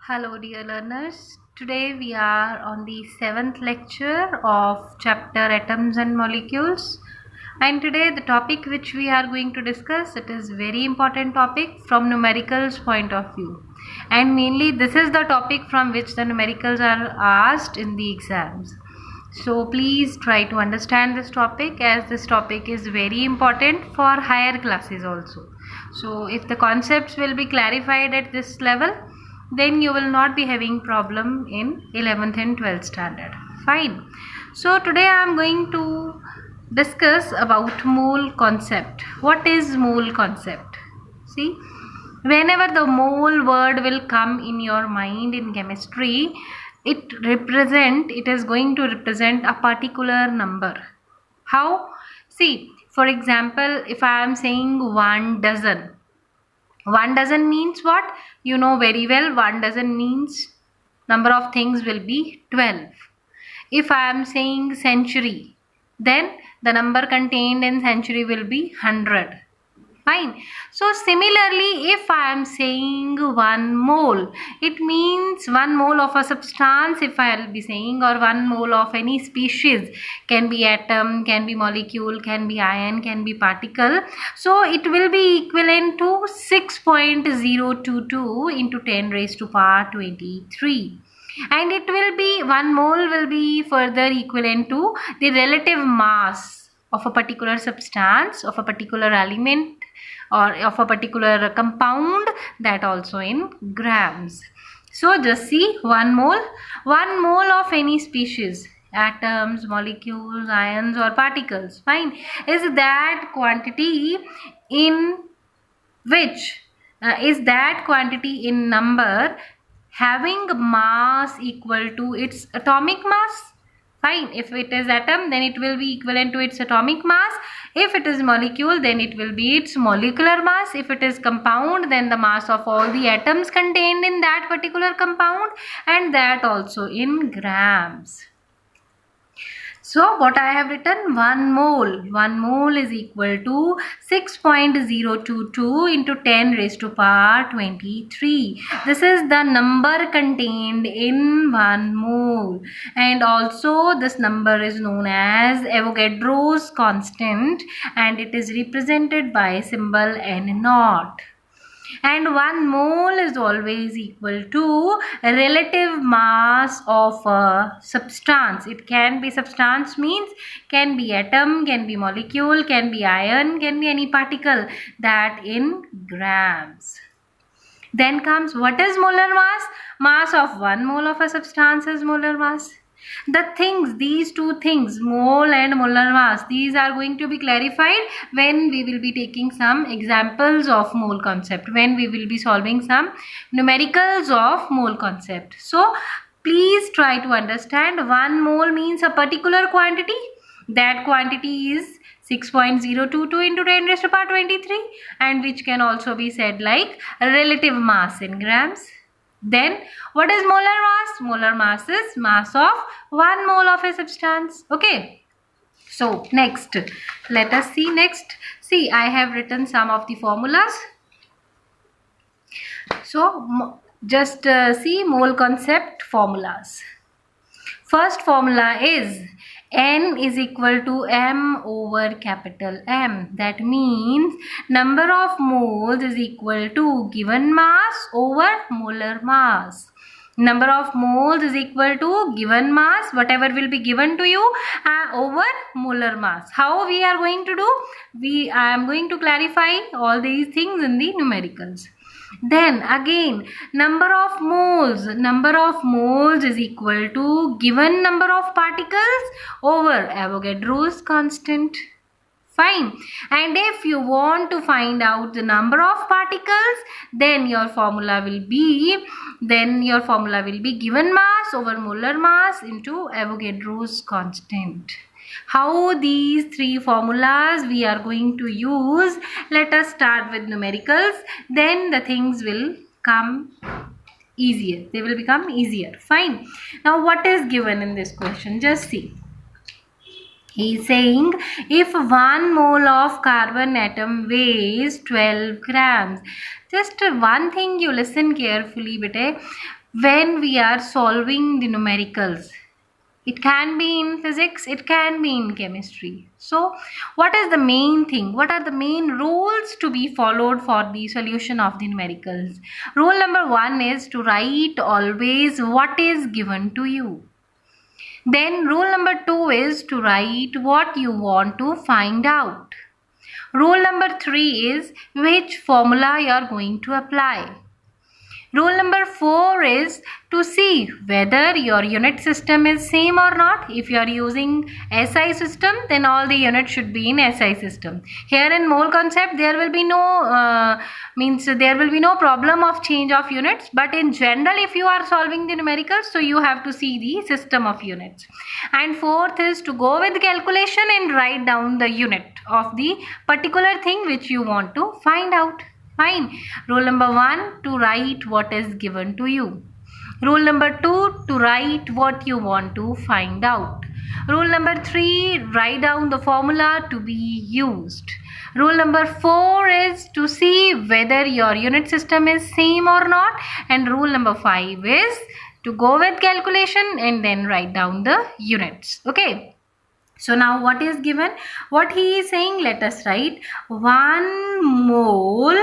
Hello, dear learners. Today we are on the seventh lecture of chapter Atoms and Molecules. And today the topic which we are going to discuss, it is very important topic from numericals point of view. And mainly this is the topic from which the numericals are asked in the exams. So please try to understand this topic, as this topic is very important for higher classes also. So if the concepts will be clarified at this level, then you will not be having problem in 11th and 12th standard. Fine. So today I am going to discuss about mole concept. What is mole concept? See, whenever the mole word will come in your mind in chemistry, it is going to represent a particular number. How? See, for example, if I am saying 1 dozen, 1 dozen means what? You know very well, 1 dozen means number of things will be 12. If I am saying century, then the number contained in century will be 100. Fine. So similarly, if I am saying 1 mole, it means 1 mole of a substance, if I will be saying, or 1 mole of any species, can be atom, can be molecule, can be ion, can be particle. So it will be equivalent to 6.022 into 10 raised to power 23. And it will be 1 mole will be further equivalent to the relative mass of a particular substance, of a particular element, or of a particular compound, that also in grams. So just see, 1 mole of any species, atoms, molecules, ions or particles, fine, is that quantity in which is that quantity in number having mass equal to its atomic mass. Fine. If it is atom, then it will be equivalent to its atomic mass. If it is molecule, then it will be its molecular mass. If it is compound, then the mass of all the atoms contained in that particular compound, and that also in grams. So what I have written, 1 mole is equal to 6.022 into 10 raised to power 23. This is the number contained in 1 mole, and also this number is known as Avogadro's constant, and it is represented by symbol N0. And 1 mole is always equal to relative mass of a substance. It can be substance means can be atom, can be molecule, can be ion, can be any particle, that in grams. Then comes, what is molar mass? Mass of 1 mole of a substance is molar mass. These two things, mole and molar mass, these are going to be clarified when we will be taking some examples of mole concept, when we will be solving some numericals of mole concept. So please try to understand, 1 mole means a particular quantity. That quantity is 6.022 into 10 raised to power 23, and which can also be said like relative mass in grams. Then what is molar mass? Molar mass is mass of 1 mole of a substance. Okay. So next, let us see next. See, I have written some of the formulas. So just see mole concept formulas. First formula is N is equal to M over capital M. That means number of moles is equal to given mass over molar mass. Number of moles is equal to given mass, whatever will be given to you, over molar mass. How we are going to do? I am going to clarify all these things in the numericals. Then again, number of moles is equal to given number of particles over Avogadro's constant. Fine. And if you want to find out the number of particles, then your formula will be given mass over molar mass into Avogadro's constant. How these three formulas we are going to use? Let us start with numericals, then the things will come easier. They will become easier. Fine. Now what is given in this question? Just see. He is saying, if 1 mole of carbon atom weighs 12 grams. Just one thing, you listen carefully, bete. when we are solving the numericals. It can be in physics, it can be in chemistry. So, what is the main thing? What are the main rules to be followed for the solution of the numericals? Rule number 1 is to write always what is given to you. Then, rule number 2 is to write what you want to find out. Rule number 3 is which formula you are going to apply. Rule number 4 is to see whether your unit system is same or not. If you are using SI system, then all the units should be in SI system. Here in mole concept, there will be no problem of change of units. But in general, if you are solving the numericals, so you have to see the system of units. And fourth is to go with calculation and write down the unit of the particular thing which you want to find out. Fine. Rule number 1, to write what is given to you. Rule number 2, to write what you want to find out. Rule number 3, write down the formula to be used. Rule number 4 is to see whether your unit system is same or not. And rule number 5 is to go with calculation and then write down the units. Okay. So now what is given? What he is saying, let us write 1 mole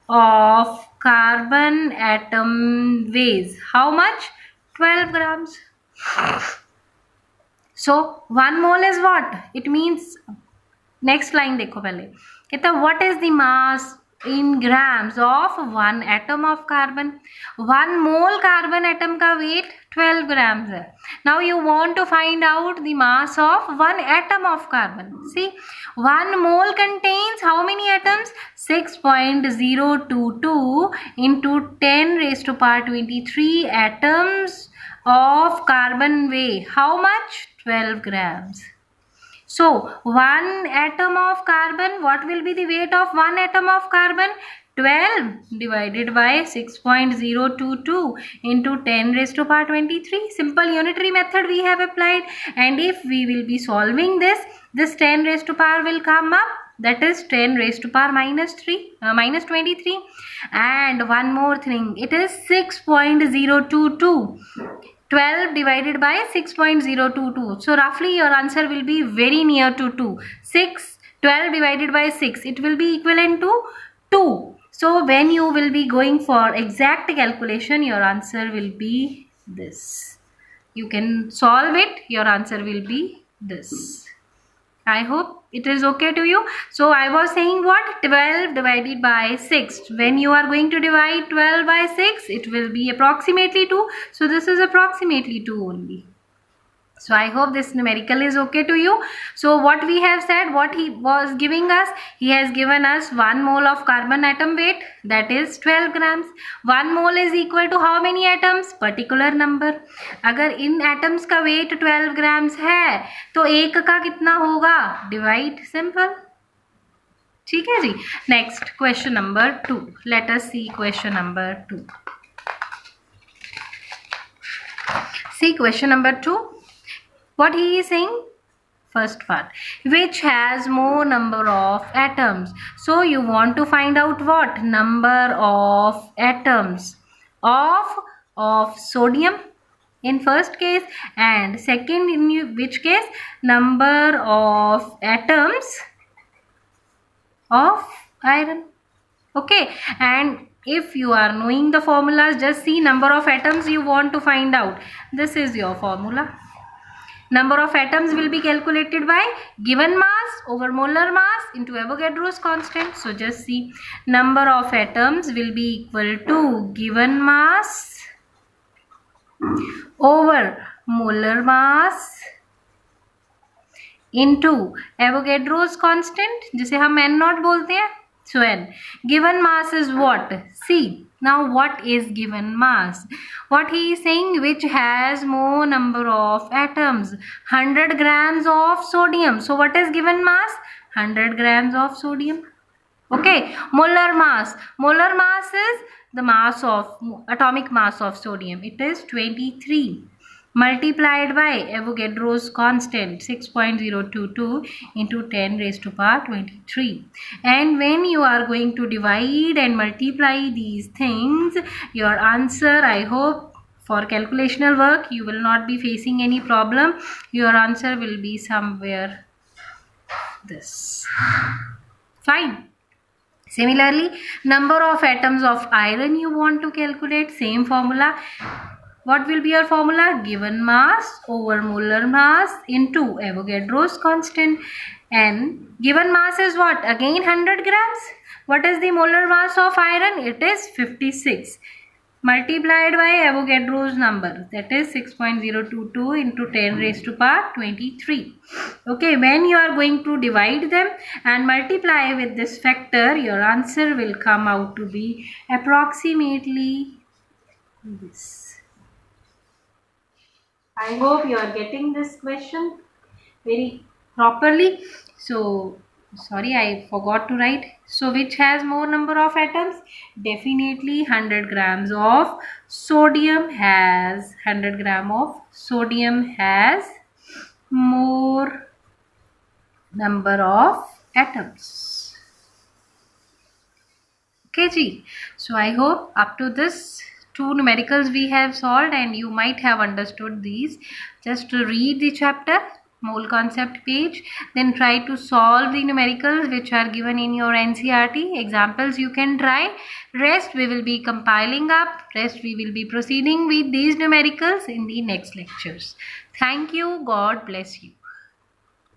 of carbon atom weighs how much? 12 grams. So 1 mole is what? It means, next line देखो पहले कहता what is the mass in grams of 1 atom of carbon? 1 mole carbon atom का weight 12 grams है. Now you want to find out the mass of 1 atom of carbon. See, 1 mole contains how many atoms? 6.022 into 10 raised to power 23 atoms of carbon weigh how much? 12 grams. So, 1 atom of carbon, what will be the weight of 1 atom of carbon? 12 divided by 6.022 into 10 raised to power 23. Simple unitary method we have applied. And if we will be solving this 10 raised to power will come up. That is 10 raised to power minus 23. And one more thing, it is 6.022. 12 divided by 6.022. So roughly your answer will be very near to 2. 12 divided by 6. It will be equivalent to 2. So when you will be going for exact calculation, your answer will be this. You can solve it. Your answer will be this. I hope it is okay to you. So I was saying what? 12 divided by 6. When you are going to divide 12 by 6, it will be approximately 2. So this is approximately 2 only. So I hope this numerical is okay to you. So what we have said, what he was giving us, he has given us 1 mole of carbon atom weight, that is 12 grams. 1 mole is equal to how many atoms? Particular number. अगर इन atoms का weight 12 grams है, तो एक का कितना होगा? Divide, simple. ठीक है जी. Next question number 2. Let us see question number 2. See question number 2. What he is saying? First part, which has more number of atoms. So you want to find out what? Number of atoms of sodium in first case, and second in which case? Number of atoms of iron. Okay, and if you are knowing the formulas, just see number of atoms you want to find out. This is your formula. Number of atoms will be calculated by given mass over molar mass into Avogadro's constant. So just see, number of atoms will be equal to given mass over molar mass into Avogadro's constant, जिसे हम n naught बोलते हैं. So n. Given mass is what? C. Now what is given mass? What he is saying, which has more number of atoms? 100 grams of sodium. So what is given mass? 100 grams of sodium. Okay. Molar mass. Molar mass is the mass of atomic mass of sodium. It is 23. multiplied by Avogadro's constant 6.022 into 10 raised to power 23. And when you are going to divide and multiply these things, your answer, I hope, for calculational work you will not be facing any problem. Your answer will be somewhere this. Fine. Similarly, number of atoms of iron you want to calculate, same formula. What will be your formula? Given mass over molar mass into Avogadro's constant. And given mass is what? Again 100 grams. What is the molar mass of iron? It is 56. Multiplied by Avogadro's number, that is 6.022 into 10 raised to power 23. Okay, when you are going to divide them and multiply with this factor, your answer will come out to be approximately this. I hope you are getting this question very properly. So, sorry, I forgot to write. So, which has more number of atoms? Definitely 100 grams of sodium has 100 gram of sodium has more number of atoms. Okay, ji. So, I hope up to this two numericals we have solved and you might have understood these. Just to read the chapter mole concept page, then try to solve the numericals which are given in your NCERT examples. You can try. Rest we will be compiling up. Rest we will be proceeding with these numericals in the next lectures. Thank you. God bless you.